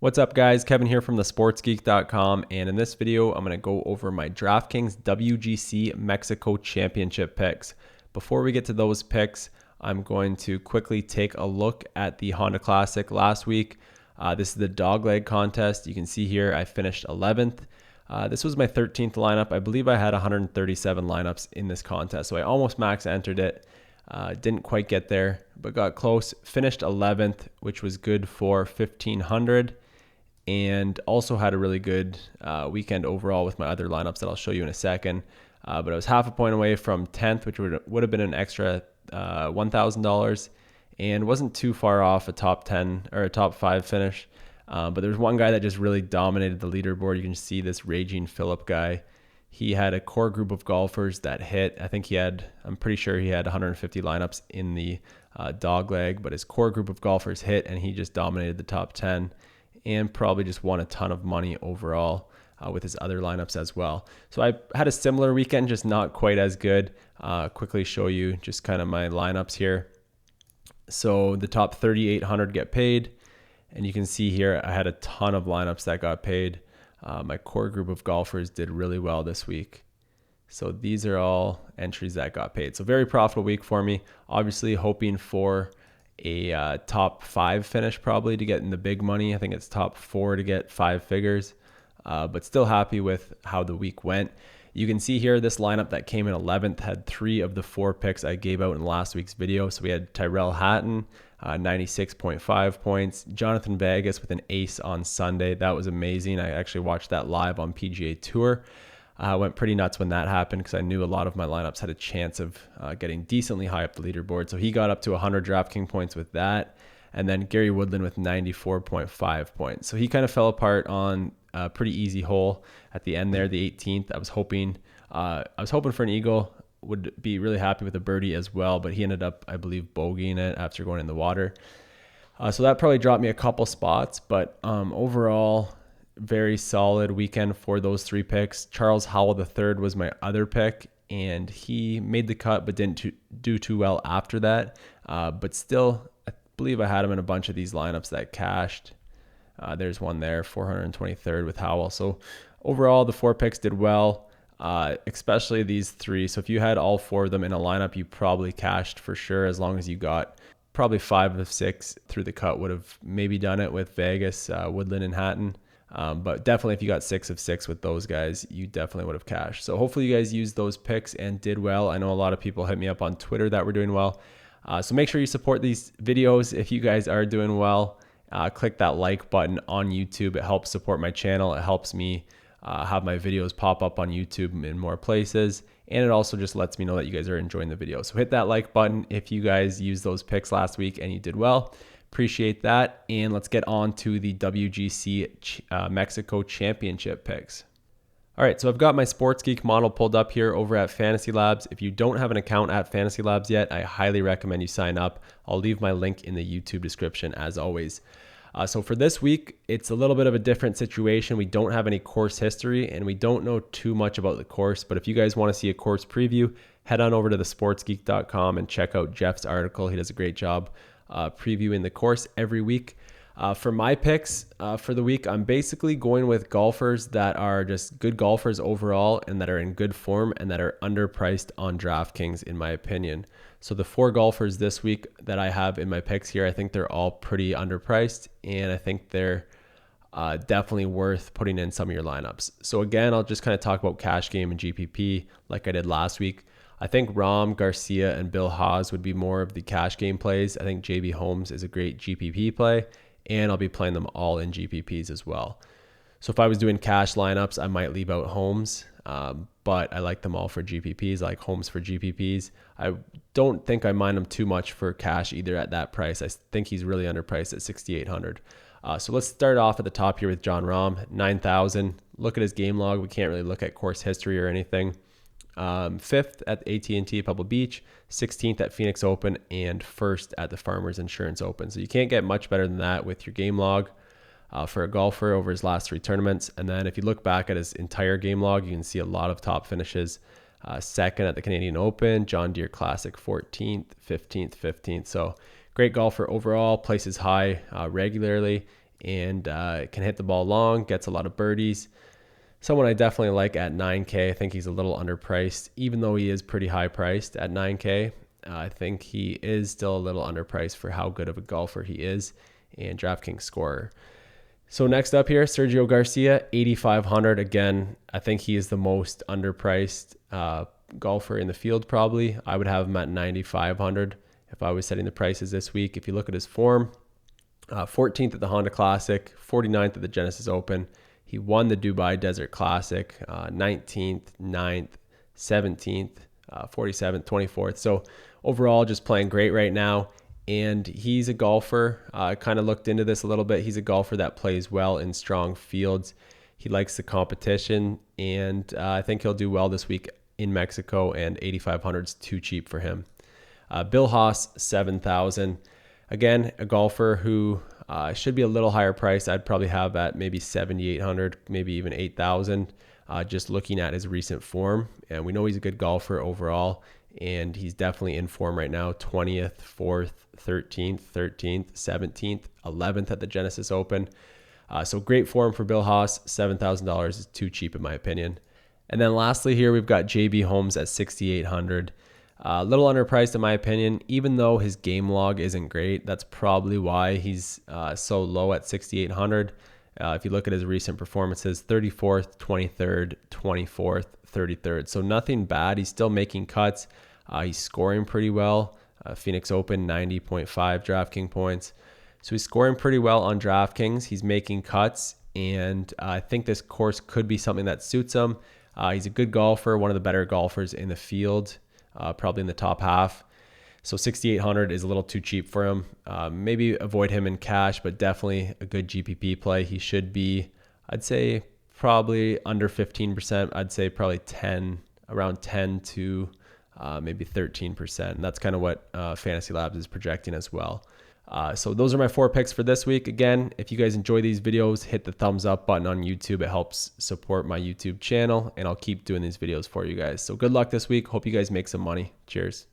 What's up, guys? Kevin here from thesportsgeek.com, and in this video I'm going to go over my DraftKings WGC Mexico Championship picks. Before we get to those picks, I'm going to quickly take a look at the Honda Classic last week. This is the dogleg contest. You can see here I finished 11th. This was my 13th lineup. I believe I had 137 lineups in this contest, so I almost max entered it. Didn't quite get there, but got close. Finished 11th, which was good for 1,500. And also had a really good weekend overall with my other lineups that I'll show you in a second. But I was half a point away from 10th, which would have been an extra $1,000, and wasn't too far off a top 10 or a top 5 finish. But there's one guy that just really dominated the leaderboard. You can see this Raging Phillip guy. He had a core group of golfers that hit. I'm pretty sure he had 150 lineups in the dog leg, but his core group of golfers hit, and he just dominated the top 10. And probably just won a ton of money overall with his other lineups as well. So I had a similar weekend, just not quite as good. Quickly show you just kind of my lineups here. So the top 3,800 get paid. And you can see here, I had a ton of lineups that got paid. My core group of golfers did really well this week. So these are all entries that got paid. So very profitable week for me. Obviously hoping for a top 5 finish probably to get in the big money. I think it's top 4 to get 5 figures, but still happy with how the week went. You can see here this lineup that came in 11th had 3 of the 4 picks I gave out in last week's video. So we had Tyrell Hatton, 96.5 points, Jonathan Vegas with an ace on Sunday. That was amazing. I actually watched that live on PGA Tour. Went pretty nuts when that happened because I knew a lot of my lineups had a chance of getting decently high up the leaderboard. So he got up to 100 DraftKings points with that. And then Gary Woodland with 94.5 points. So he kind of fell apart on a pretty easy hole at the end there, the 18th. I was hoping for an eagle. Would be really happy with a birdie as well, but he ended up, I believe, bogeying it after going in the water. So that probably dropped me a couple spots, but overall, very solid weekend for those 3 picks. Charles Howell III was my other pick, and he made the cut but didn't do too well after that. But still, I believe I had him in a bunch of these lineups that cashed. There's one there, 423rd with Howell. So overall, the 4 picks did well, especially these 3. So if you had all 4 of them in a lineup, you probably cashed for sure, as long as you got probably 5 of 6 through the cut would have maybe done it with Vegas, Woodland, and Hatton. But definitely if you got 6 of 6 with those guys, you definitely would have cashed. So hopefully you guys used those picks and did well. I know a lot of people hit me up on Twitter that were doing well. So make sure you support these videos if you guys are doing well. Click that like button on YouTube. It helps support my channel. It helps me have my videos pop up on YouTube in more places. And it also just lets me know that you guys are enjoying the video. So hit that like button if you guys used those picks last week and you did well. Appreciate that. And let's get on to the WGC Mexico Championship picks. All right, so I've got my Sports Geek model pulled up here over at Fantasy Labs. If you don't have an account at Fantasy Labs yet, I highly recommend you sign up. I'll leave my link in the YouTube description as always. So for this week, it's a little bit of a different situation. We don't have any course history and we don't know too much about the course, but if you guys want to see a course preview, head on over to thesportsgeek.com and check out Jeff's article. He does a great job previewing the course every week. For my picks for the week, I'm basically going with golfers that are just good golfers overall and that are in good form and that are underpriced on DraftKings, in my opinion. So the 4 golfers this week that I have in my picks here, I think they're all pretty underpriced, and I think they're definitely worth putting in some of your lineups. So again, I'll just kind of talk about cash game and GPP like I did last week. I think Rahm, Garcia, and Bill Haas would be more of the cash game plays. I think JB Holmes is a great GPP play, and I'll be playing them all in GPPs as well. So if I was doing cash lineups, I might leave out Holmes, but I like them all for GPPs. I like Holmes for GPPs. I don't think I mind him too much for cash either at that price. I think he's really underpriced at 6,800. So let's start off at the top here with Jon Rahm, 9,000. Look at his game log. We can't really look at course history or anything. 5th at the AT&T Pebble Beach, 16th at Phoenix Open, and 1st at the Farmers Insurance Open. So you can't get much better than that with your game log for a golfer over his last 3 tournaments. And then if you look back at his entire game log, you can see a lot of top finishes. 2nd at the Canadian Open, John Deere Classic 14th, 15th, 15th. So great golfer overall, places high regularly, and can hit the ball long, gets a lot of birdies. Someone I definitely like at 9K. I think he's a little underpriced, even though he is pretty high priced at 9K. I think he is still a little underpriced for how good of a golfer he is and DraftKings scorer. So next up here, Sergio Garcia, 8,500. Again, I think he is the most underpriced golfer in the field probably. I would have him at 9,500 if I was setting the prices this week. If you look at his form, 14th at the Honda Classic, 49th at the Genesis Open. He won the Dubai Desert Classic, 19th, 9th, 17th, 47th, 24th. So overall, just playing great right now. And he's a golfer. I kind of looked into this a little bit. He's a golfer that plays well in strong fields. He likes the competition, and I think he'll do well this week in Mexico, and 8,500 is too cheap for him. Bill Haas, 7,000. Again, a golfer who should be a little higher priced. I'd probably have at maybe 7,800, maybe even 8,000, just looking at his recent form. And we know he's a good golfer overall, and he's definitely in form right now. 20th, 4th, 13th, 17th, 11th at the Genesis Open. So great form for Bill Haas. $7,000 is too cheap in my opinion. And then lastly here, we've got JB Holmes at 6,800. A little underpriced in my opinion, even though his game log isn't great. That's probably why he's so low at 6,800. If you look at his recent performances, 34th, 23rd, 24th, 33rd. So nothing bad. He's still making cuts. He's scoring pretty well. Phoenix Open, 90.5 DraftKings points. So he's scoring pretty well on DraftKings. He's making cuts, and I think this course could be something that suits him. He's a good golfer, one of the better golfers in the field. Probably in the top half. So 6,800 is a little too cheap for him. Maybe avoid him in cash, but definitely a good GPP play. He should be, I'd say, probably under 15%. I'd say probably around 10 to maybe 13%. And that's kind of what Fantasy Labs is projecting as well. So those are my 4 picks for this week. Again, if you guys enjoy these videos, hit the thumbs up button on YouTube. It helps support my YouTube channel, and I'll keep doing these videos for you guys. So good luck this week. Hope you guys make some money. Cheers.